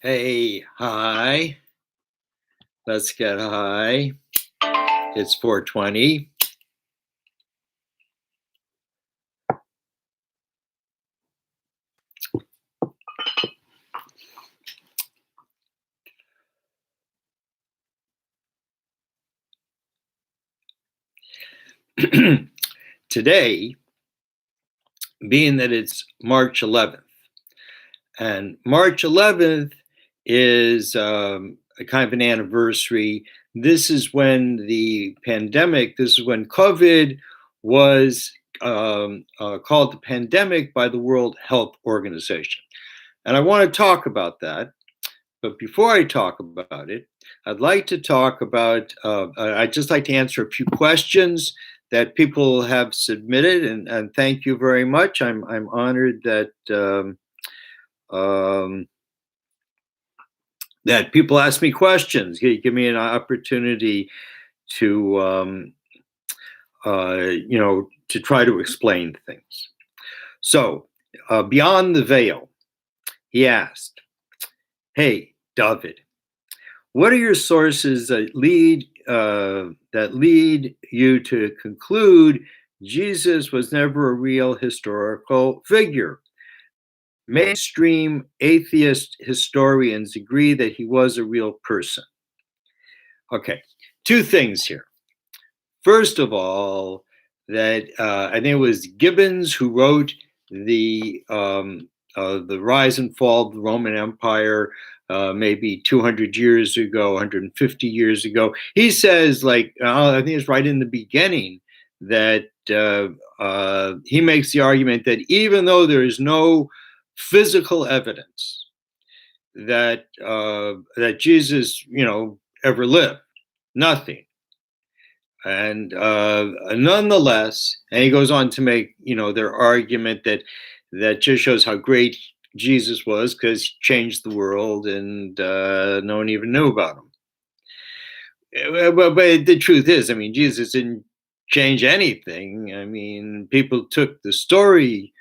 Hey, hi. Let's get high. It's 4:20. Today, being that it's March 11th, and March 11th is a kind of an anniversary. This is when the pandemic, this is when COVID was called the pandemic by the World Health Organization. And I want to talk about that. But before I talk about it, I'd like to talk about, I'd just like to answer a few questions that people have submitted, and thank you very much. I'm honored that that people ask me questions. Give me an opportunity to, to try to explain things. So, beyond the veil, he asked, "Hey, Dovid, what are your sources that lead you to conclude Jesus was never a real historical figure? Mainstream atheist historians agree that he was a real person." Okay, two things here. First of all, that I think it was Gibbons who wrote the rise and fall of the Roman Empire, maybe 200 years ago, 150 years ago. He says, like, I think it's right in the beginning, that he makes the argument that even though there is no physical evidence that that Jesus, ever lived, nothing. And nonetheless, and he goes on to make, their argument that just shows how great Jesus was because he changed the world and no one even knew about him. But the truth is, I mean, Jesus didn't change anything. I mean, people took the story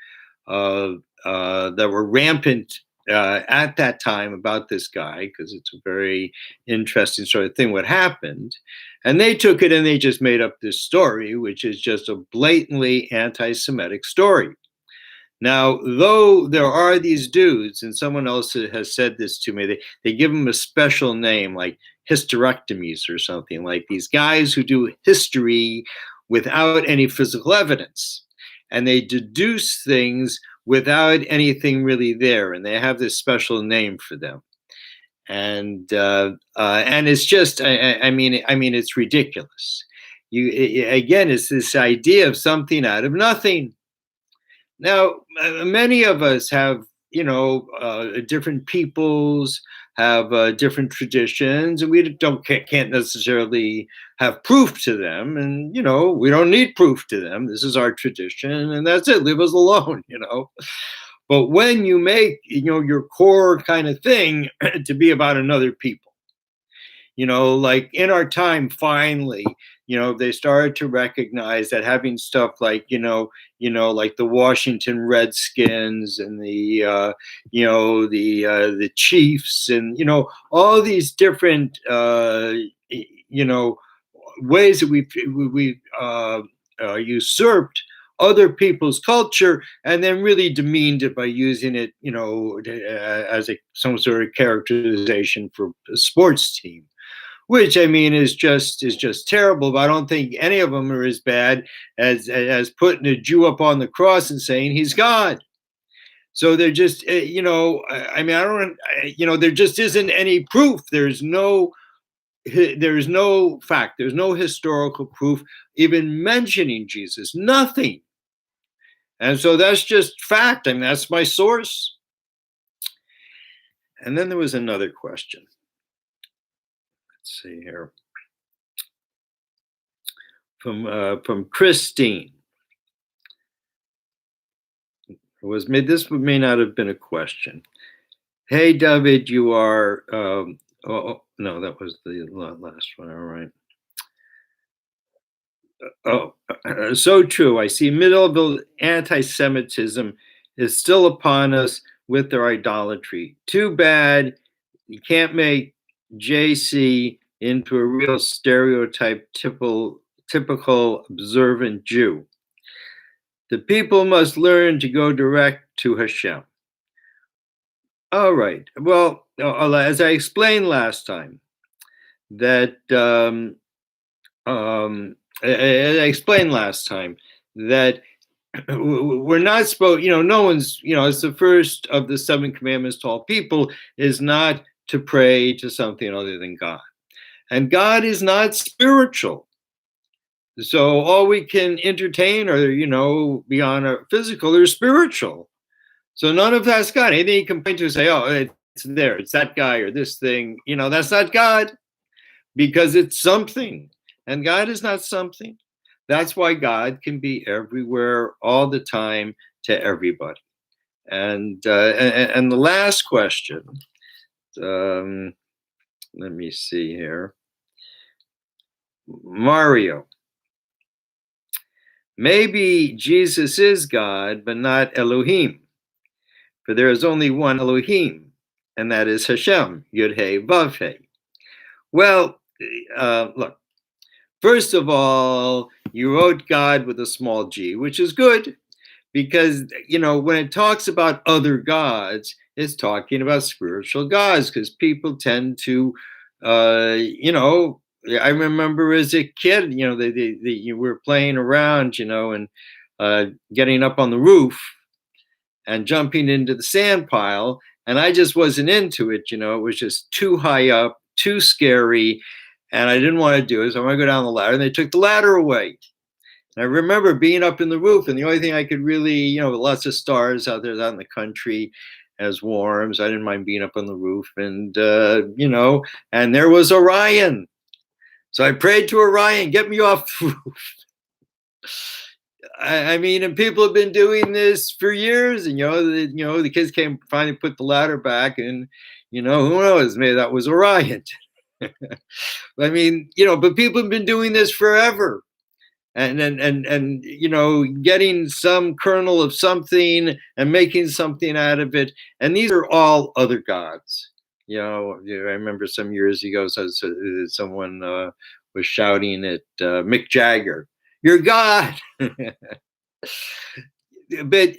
that were rampant at that time about this guy, because it's a very interesting sort of thing what happened, and they took it and they just made up this story, which is just a blatantly anti-Semitic story. Now, though there are these dudes, and someone else has said this to me, they give them a special name like hysterectomies or something, like these guys who do history without any physical evidence, and they deduce things without anything really there, and they have this special name for them. And it's just, I mean, it's ridiculous. Again, it's this idea of something out of nothing. Now, many of us have, different peoples have different traditions, and we can't necessarily have proof to them, and we don't need proof to them. This is our tradition, and that's it. Leave us alone, But when you make, your core kind of thing to be about another people, like in our time, finally, they started to recognize that having stuff like, like the Washington Redskins and the Chiefs, and all these different ways that we usurped other people's culture and then really demeaned it by using it, as some sort of characterization for a sports team, which I mean is just terrible. But I don't think any of them are as bad as putting a Jew up on the cross and saying he's God. So they're just, I mean, I don't, there just isn't any proof. There's no fact. There's no historical proof even mentioning Jesus. Nothing. And so that's just fact. I mean, that's my source. And then there was another question. Let's see here. From Christine. This may not have been a question. Hey, David, you are. Oh no, that was the last one. All right. So true. I see medieval anti-Semitism is still upon us with their idolatry. Too bad you can't make JC into a real stereotype, typical observant Jew. The people must learn to go direct to Hashem. All right. Well, as I explained last time, that we're not supposed, no one's, it's the first of the 7 commandments to all people is not to pray to something other than God. And God is not spiritual. So all we can entertain are, beyond our physical or spiritual. So none of that's God. Anything you can point to say, oh, it's there, it's that guy or this thing, that's not God, because it's something. And God is not something. That's why God can be everywhere all the time to everybody. And the last question, let me see here. Mario. Maybe Jesus is God, but not Elohim. For there is only one Elohim, and that is Hashem, Yud-He, Vav-He. Well, look, first of all, you wrote God with a small g, which is good, because, when it talks about other gods, it's talking about spiritual gods, because people tend to, I remember as a kid, you were playing around, and getting up on the roof and jumping into the sand pile. And I just wasn't into it. It was just too high up, too scary. And I didn't want to do it. So I want to go down the ladder, and they took the ladder away. And I remember being up in the roof, and the only thing I could really, lots of stars out there out in the country, as warm. So I didn't mind being up on the roof. And, and there was Orion. So I prayed to Orion, get me off the roof. I mean, and people have been doing this for years, and the kids came finally put the ladder back, and who knows, maybe that was Orion. I mean, but people have been doing this forever, and getting some kernel of something and making something out of it, and these are all other gods. I remember some years ago, someone was shouting at Mick Jagger, "You're God." But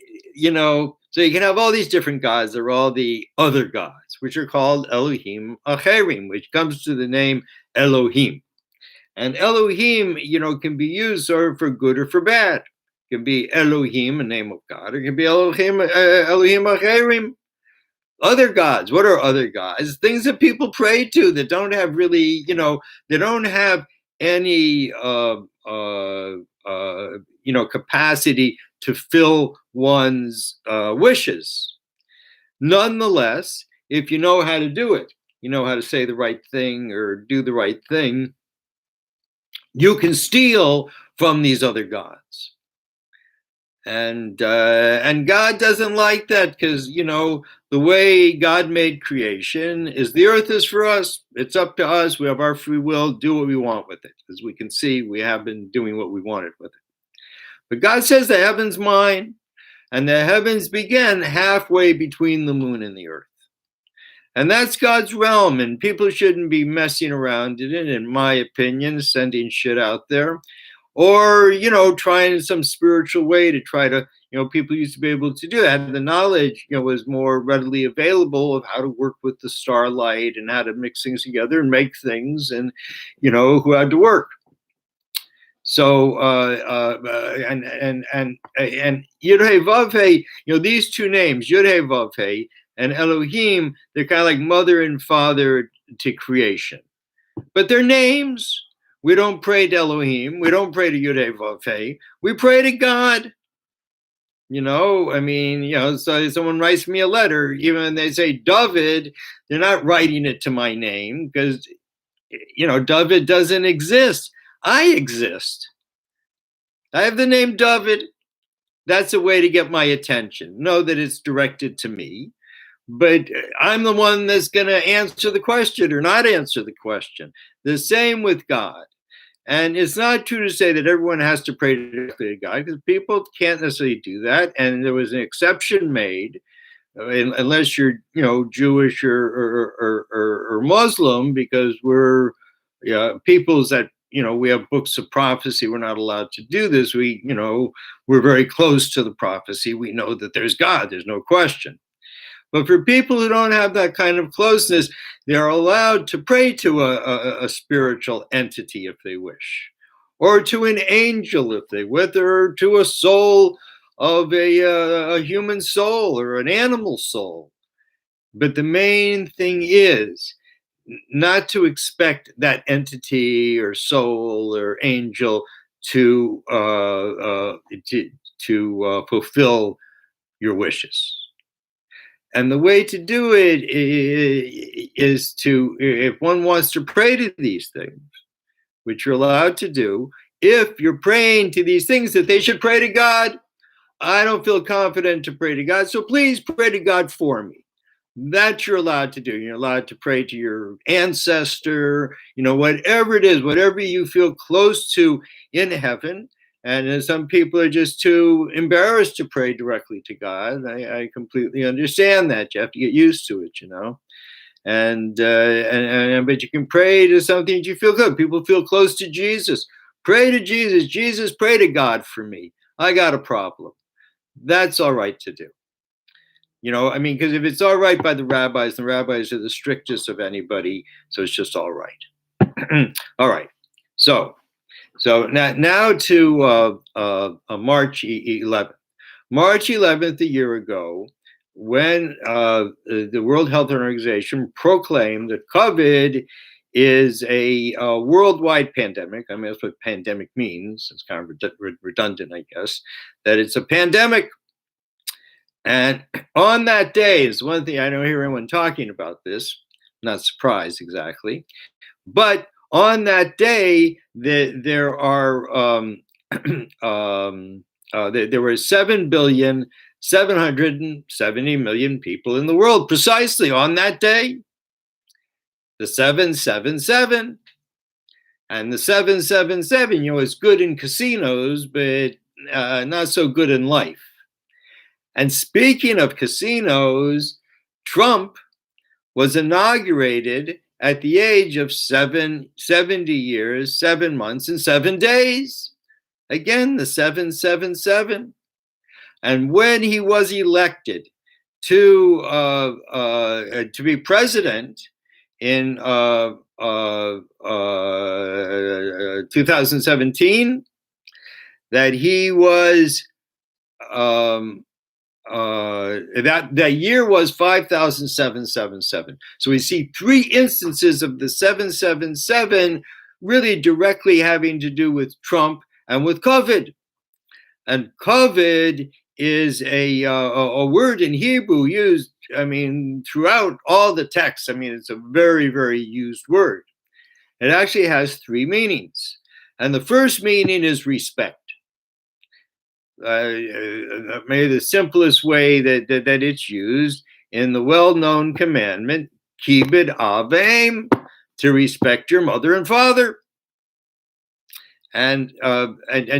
so you can have all these different gods. They're all the other gods, which are called Elohim Acherim, which comes to the name Elohim. And Elohim, can be used for good or for bad. It can be Elohim, a name of God, or it can be Elohim Acherim, other gods. What are other gods? Things that people pray to that don't have really, they don't have any capacity to fill one's wishes. Nonetheless, if you know how to do it, how to say the right thing or do the right thing, you can steal from these other gods. And God doesn't like that, because the way God made creation is the earth is for us. It's up to us. We have our free will. Do what we want with it. As we can see, we have been doing what we wanted with it. But God says the heavens mine, and the heavens begin halfway between the moon and the earth. And that's God's realm, and people shouldn't be messing around in it, in my opinion, sending shit out there. Or, trying in some spiritual way to try to, people used to be able to do that. The knowledge, was more readily available of how to work with the starlight and how to mix things together and make things, and, who had to work. So, and Yud-He, Vav-He, these two names, Yud-He, Vav-He, and Elohim, they're kind of like mother and father to creation. But they're names. We don't pray to Elohim. We don't pray to Yud-He, Vav-He. We pray to God. So someone writes me a letter, even when they say Dovid, they're not writing it to my name, because, Dovid doesn't exist. I exist. I have the name Dovid. That's a way to get my attention. Know that it's directed to me, but I'm the one that's going to answer the question or not answer the question. The same with God. And it's not true to say that everyone has to pray directly to God, because people can't necessarily do that. And there was an exception made, unless you're, Jewish or Muslim, because we're, peoples that, we have books of prophecy. We're not allowed to do this. We're very close to the prophecy. We know that there's God. There's no question. But for people who don't have that kind of closeness, they're allowed to pray to a spiritual entity if they wish, or to an angel if they wish, or to a soul of a human soul or an animal soul. But the main thing is not to expect that entity or soul or angel to fulfill your wishes. And the way to do it is to, if one wants to pray to these things, which you're allowed to do, if you're praying to these things that they should pray to God, I don't feel confident to pray to God, so please pray to God for me. That you're allowed to do. You're allowed to pray to your ancestor, whatever it is, whatever you feel close to in heaven. And some people are just too embarrassed to pray directly to God. I completely understand that. You have to get used to it, And but you can pray to something that you feel good. People feel close to Jesus. Pray to Jesus. Jesus, pray to God for me. I got a problem. That's all right to do. Because if it's all right by the rabbis are the strictest of anybody, so it's just all right. All right. So now to March 11th. March 11th, a year ago, when the World Health Organization proclaimed that COVID is a worldwide pandemic. I mean, that's what pandemic means. It's kind of redundant, I guess, that it's a pandemic. And on that day is one thing I don't hear anyone talking about this. I'm not surprised exactly. But on that day, there were 7,770,000,000 people in the world, precisely on that day. The 777. And the 777, is good in casinos, but not so good in life. And speaking of casinos, Trump was inaugurated at the age of 70 years, 7 months, and 7 days. Again, the 777. And when he was elected to be president in 2017, that he was that year was 5,777. So we see 3 instances of the 777 really directly having to do with Trump and with COVID. And COVID is a word in Hebrew used, throughout all the texts. It's a very, very used word. It actually has 3 meanings. And the first meaning is respect. Maybe the simplest way that it's used in the well-known commandment, kibud av v'em, to respect your mother and father. And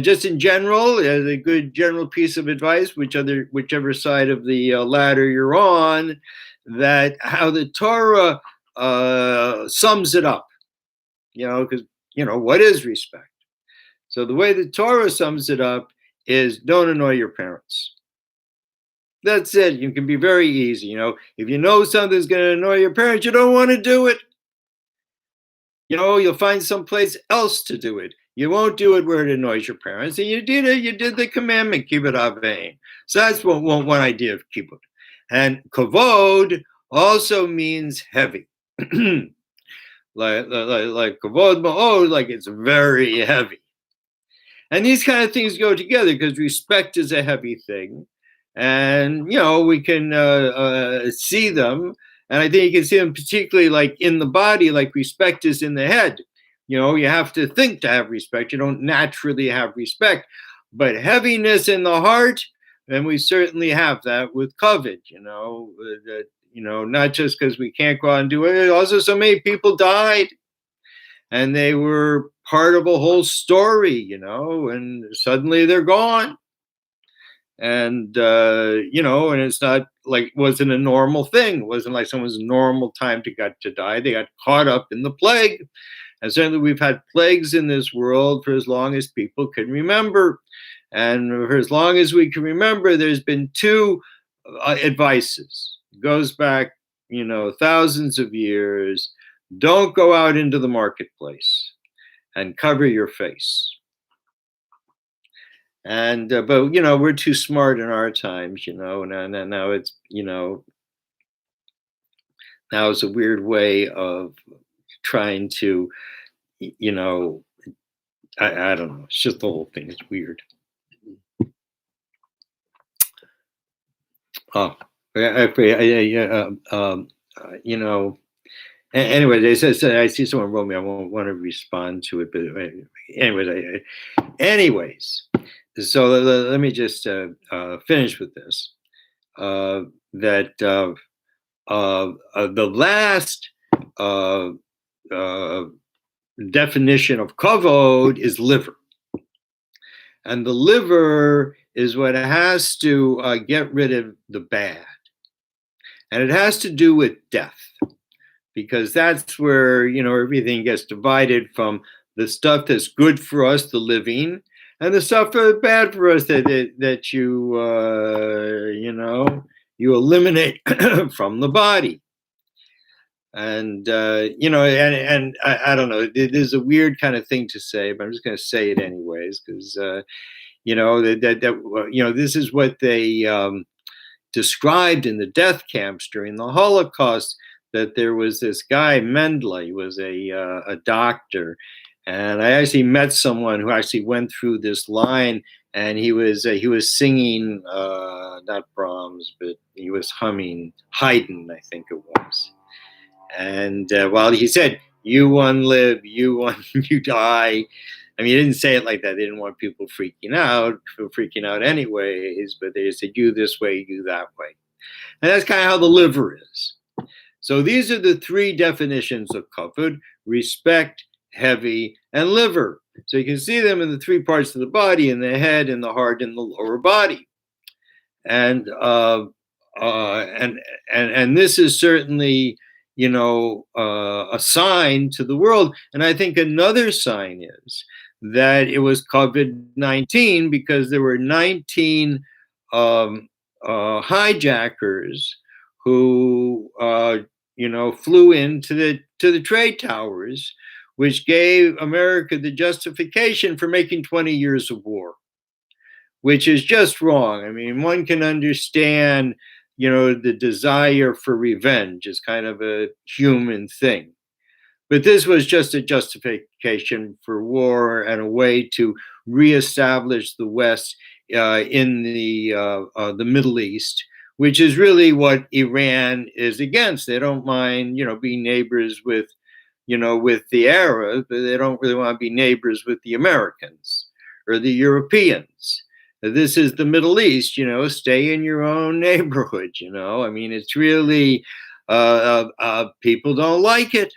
just in general, as a good general piece of advice, whichever side of the ladder you're on, that how the Torah sums it up, because what is respect? So the way the Torah sums it up is don't annoy your parents. That's it. You can be very easy. If you know something's going to annoy your parents, you don't want to do it. You'll find someplace else to do it. You won't do it where it annoys your parents. And you did it. You did the commandment, kibud av v'em. So that's one idea of kibud. And kavod also means heavy. like kavod ma'od, like it's very heavy. And these kind of things go together because respect is a heavy thing. And, we can see them. And I think you can see them particularly like in the body, like respect is in the head. You have to think to have respect. You don't naturally have respect. But heaviness in the heart, and we certainly have that with COVID, not just because we can't go out and do it. Also, so many people died. And they were part of a whole story, and suddenly they're gone. And and it's not like wasn't a normal thing. It wasn't like someone's normal time to die. They got caught up in the plague. And certainly we've had plagues in this world for as long as people can remember. And for as long as we can remember, there's been two advices. It goes back, thousands of years. Don't go out into the marketplace and cover your face. And but we're too smart in our times, now it's now it's a weird way of trying to I don't know, it's just the whole thing is weird. Oh, anyway, they said I see someone wrote me. I won't want to respond to it, but anyways, so let me just finish with this. That the last definition of kavod is liver, and the liver is what has to get rid of the bad, and it has to do with death, because that's where everything gets divided from the stuff that's good for us, the living, and the stuff that's bad for us that you eliminate from the body. And and I don't know. There's a weird kind of thing to say, but I'm just going to say it anyways, because this is what they described in the death camps during the Holocaust. That there was this guy Mendele. He was a doctor, and I actually met someone who actually went through this line, and he was singing not Brahms, but he was humming Haydn, I think it was. And while he said, "You one live, you one you die," I mean, he didn't say it like that. They didn't want people freaking out anyways. But they said, "You this way, you that way," and that's kind of how the liver is. So these are the three definitions of kavod: respect, heavy, and liver. So you can see them in the three parts of the body: in the head, in the heart, and the lower body. And this is certainly a sign to the world. And I think another sign is that it was COVID-19 because there were 19 hijackers who flew into the trade towers, which gave America the justification for making 20 years of war, which is just wrong. I mean, one can understand, the desire for revenge is kind of a human thing. But this was just a justification for war and a way to reestablish the West in the Middle East, which is really what Iran is against. They don't mind, being neighbors with the Arabs, but they don't really want to be neighbors with the Americans or the Europeans. This is the Middle East, stay in your own neighborhood, I mean, it's really, people don't like it.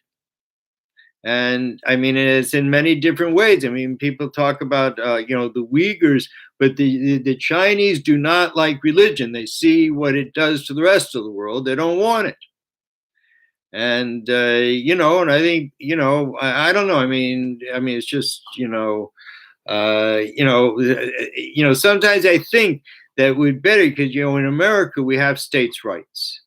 And I mean, it's in many different ways. I mean, people talk about, the Uyghurs, but the Chinese do not like religion. They see what it does to the rest of the world. They don't want it. And, and I think, I don't know. I mean, it's just, sometimes I think that we'd better, because, in America, we have states' rights.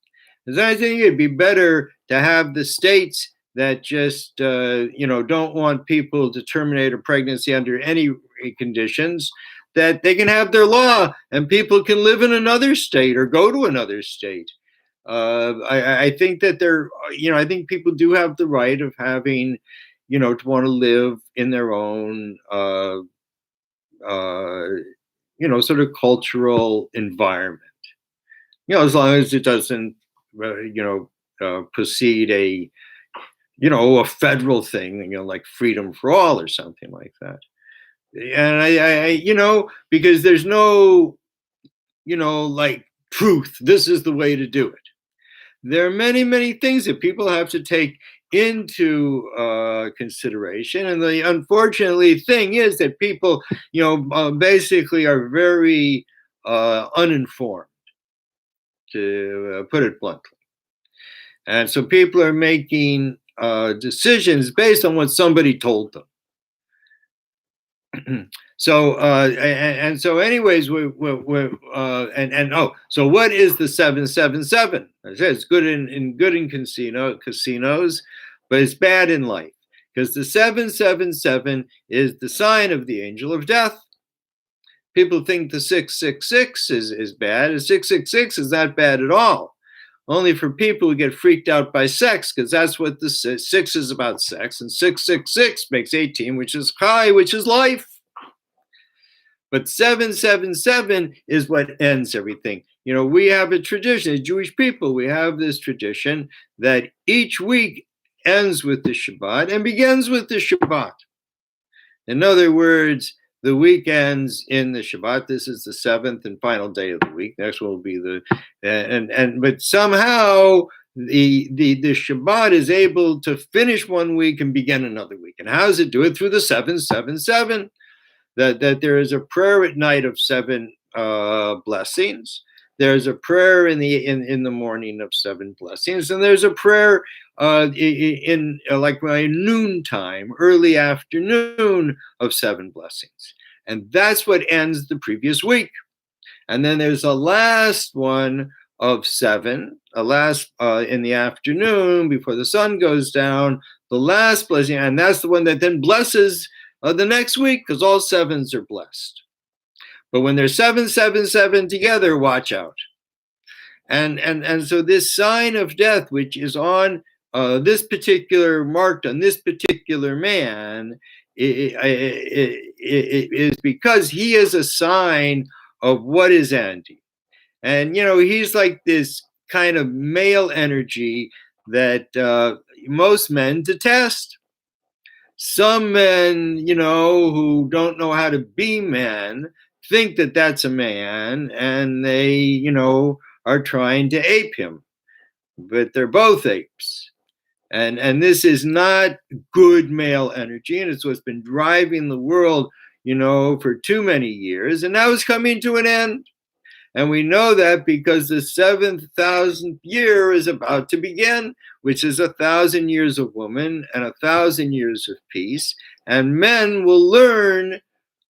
And I think it'd be better to have the states that just, don't want people to terminate a pregnancy under any conditions, that they can have their law and people can live in another state or go to another state. I think that I think people do have the right of having, to want to live in their own, sort of cultural environment, as long as it doesn't, precede a federal thing, like freedom for all or something like that. And I because there's no, like truth, this is the way to do it. There are many, many things that people have to take into consideration. And the unfortunately thing is that people, basically are very uninformed, to put it bluntly. And so people are making decisions based on what somebody told them. So anyways, so what is the 777? I said it's good in casinos, but it's bad in life, because the 777 is the sign of the angel of death. People think the 666 is bad. The 666 is not bad at all. Only for people who get freaked out by sex, because that's what the 6 is about, sex, and 666 makes 18, which is high, which is life. But 777 is what ends everything. We have a tradition, as Jewish people, we have this tradition that each week ends with the Shabbat and begins with the Shabbat. In other words, the week ends in the Shabbat. This is the seventh and final day of the week. Next will be but somehow the Shabbat is able to finish one week and begin another week. And how does it do it? Through the 777. That there is a prayer at night of 7 blessings. There's a prayer in the morning of 7 blessings, and there's a prayer in like by noontime, early afternoon, of 7 blessings, and that's what ends the previous week. And then there's a last one of 7, a last in the afternoon before the sun goes down, the last blessing, and that's the one that then blesses the next week, because all 7s are blessed. But when they're 777 together, watch out. And so this sign of death, which is on this particular, marked on this particular man, it is because he is a sign of what is anti. And, he's like this kind of male energy that most men detest. Some men, who don't know how to be men, think that that's a man, and they, are trying to ape him. But they're both apes. And this is not good male energy, and it's what's been driving the world, for too many years. And now it's coming to an end. And we know that because the 7,000th year is about to begin, which is 1,000 years of woman and 1,000 years of peace. And men will learn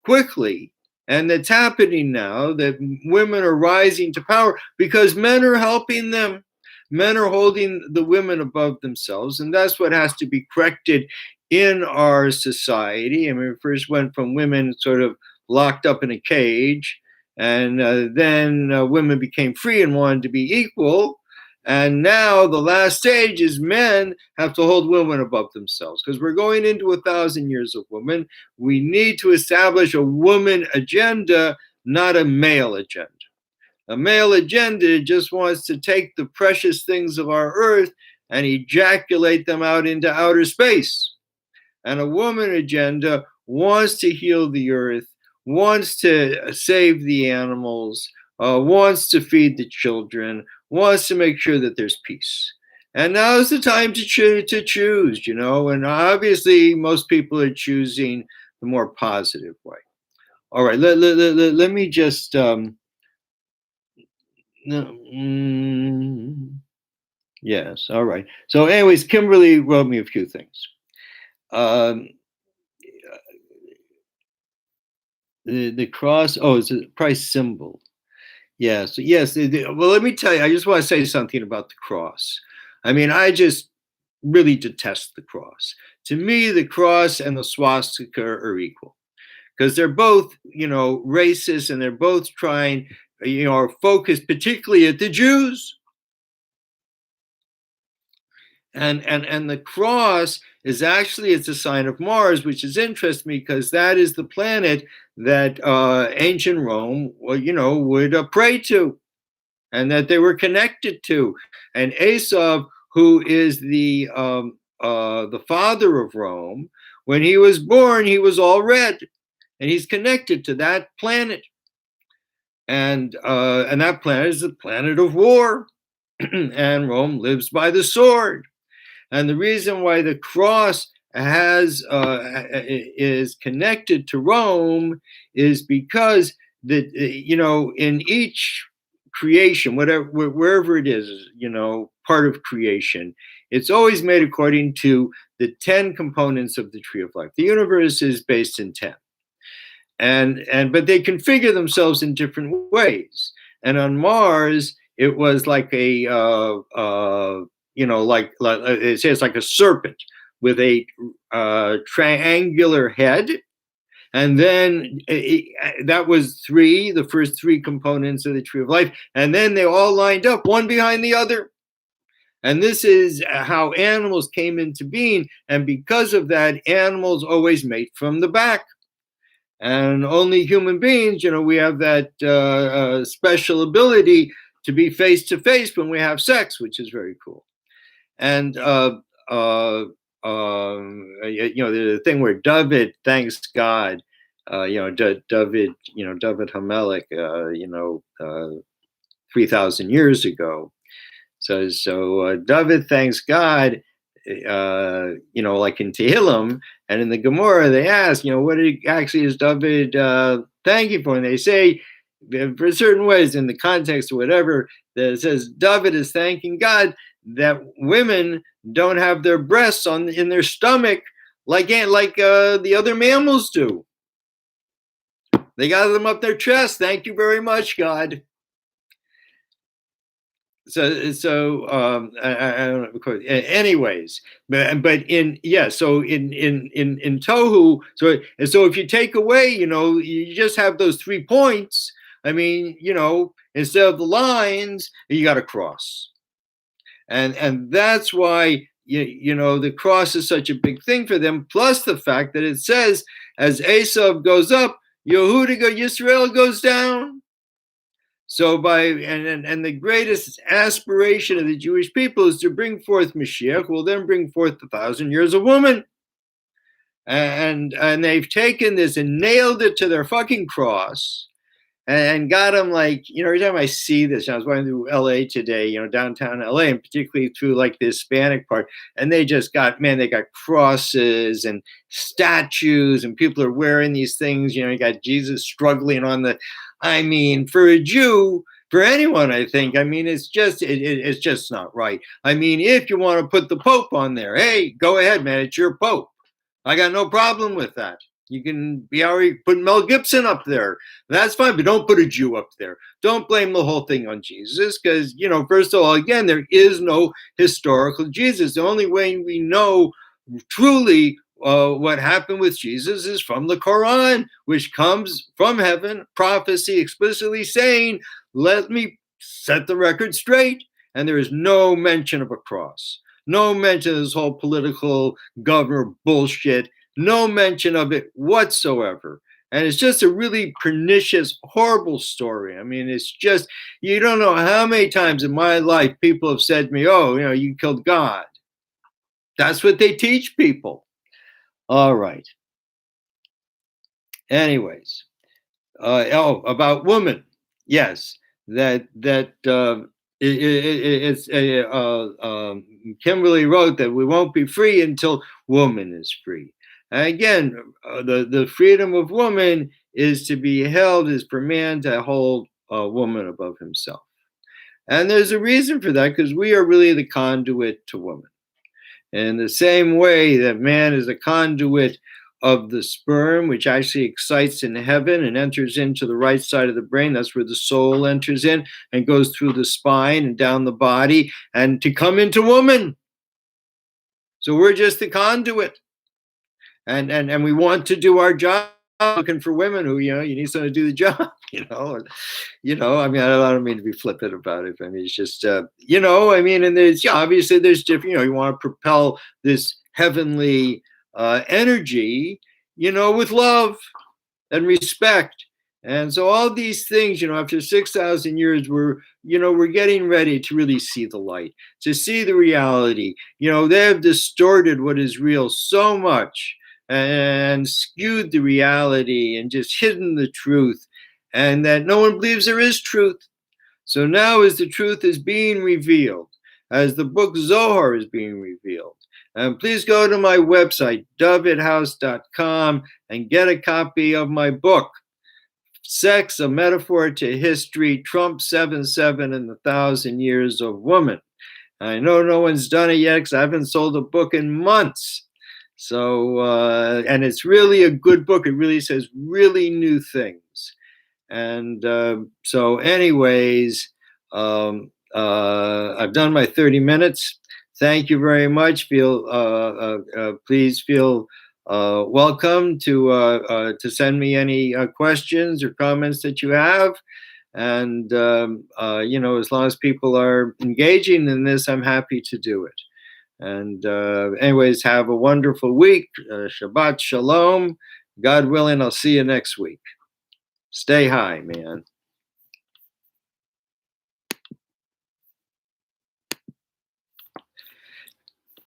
quickly. And it's happening now that women are rising to power because men are helping them. Men are holding the women above themselves. And that's what has to be corrected in our society. I mean, we first went from women sort of locked up in a cage. And then women became free and wanted to be equal. And now the last stage is men have to hold women above themselves, because we're going into 1,000 years of women. We need to establish a woman agenda, not a male agenda. A male agenda just wants to take the precious things of our earth and ejaculate them out into outer space. And a woman agenda wants to heal the earth, wants to save the animals, wants to feed the children, wants to make sure that there's peace. And now's the time to choose, and obviously most people are choosing the more positive way. All right, let me just, yes, all right. So anyways, Kimberly wrote me a few things. The cross, it's a Christ symbol. Yes. Well, let me tell you, I just want to say something about the cross. I mean, I just really detest the cross. To me, the cross and the swastika are equal, because they're both, racist, and they're both trying, are focused particularly at the Jews. And the cross is actually, it's a sign of Mars, which is interesting because that is the planet that ancient Rome, would pray to, and that they were connected to. And Esau, who is the father of Rome, when he was born, he was all red, and he's connected to that planet. And that planet is the planet of war, and Rome lives by the sword. And the reason why the cross is connected to Rome is because that in each creation, wherever it is, part of creation, it's always made according to the 10 components of the tree of life. The universe is based in 10, but they configure themselves in different ways. And on Mars, it was like a like it says like a serpent with a triangular head. And then that was the first three components of the tree of life. And then they all lined up one behind the other. And this is how animals came into being. And because of that, animals always mate from the back. And only human beings, we have that special ability to be face to face when we have sex, which is very cool. And the thing where Dovid thanks God, Dovid Hamelech, 3,000 years ago. So Dovid thanks God, like in Tehillim, and in the Gemara they ask, what actually is David thanking for? And they say, for certain ways, in the context or whatever, that it says David is thanking God that women don't have their breasts in their stomach like the other mammals do. They got them up their chest. Thank you very much, God. So I don't know. Anyways, but in Tohu, so if you take away, you just have those 3 points. I mean, instead of the lines, you got a cross, and that's why the cross is such a big thing for them. Plus the fact that it says, as Esav goes up, Yisrael goes down. So and the greatest aspiration of the Jewish people is to bring forth Mashiach, who will then bring forth 1,000 years of woman. And they've taken this and nailed it to their fucking cross and got them every time I see this, I was going through LA today, downtown LA, and particularly through like the Hispanic part, and they just they got crosses and statues, and people are wearing these things, you got Jesus struggling on the, for a Jew, for anyone, I think, it's just not right. If you want to put the Pope on there, hey, go ahead, man, it's your Pope. I got no problem with that. You can put Mel Gibson up there. That's fine, but don't put a Jew up there. Don't blame the whole thing on Jesus because, first of all, again, there is no historical Jesus. The only way we know truly what happened with Jesus is from the Quran, which comes from heaven, prophecy explicitly saying, let me set the record straight. And there is no mention of a cross. No mention of this whole political governor bullshit. No mention of it whatsoever. And it's just a really pernicious, horrible story. It's just, you don't know how many times in my life people have said to me, oh, you killed God. That's what they teach people. All right. Anyways, about women. Yes, Kimberly wrote that we won't be free until woman is free. And again, the freedom of woman is to be held as for man to hold a woman above himself. And there's a reason for that, because we are really the conduit to woman. In the same way that man is a conduit of the sperm, which actually excites in heaven and enters into the right side of the brain. That's where the soul enters in and goes through the spine and down the body and to come into woman. So we're just the conduit. And we want to do our job, looking for women who, you need someone to do the job, I don't mean to be flippant about it. It's just, and there's, obviously there's different, you want to propel this heavenly energy, with love and respect. And so all these things, after 6,000 years, we're getting ready to really see the light, to see the reality. They have distorted what is real so much and skewed the reality and just hidden the truth, and that no one believes there is truth. So now as the truth is being revealed, as the book Zohar is being revealed, And please go to my website, dovidhouse.com, and get a copy of my book, Sex, A Metaphor to History, Trump 7-7 and the 1,000 Years of Woman. I know no one's done it yet because I haven't sold a book in months. So, and it's really a good book. It really says really new things. And so, anyways, I've done my 30 minutes. Thank you very much. Please feel welcome to send me any questions or comments that you have. And as long as people are engaging in this, I'm happy to do it. And anyways, have a wonderful week. Shabbat shalom. God willing, I'll see you next week. Stay high, man.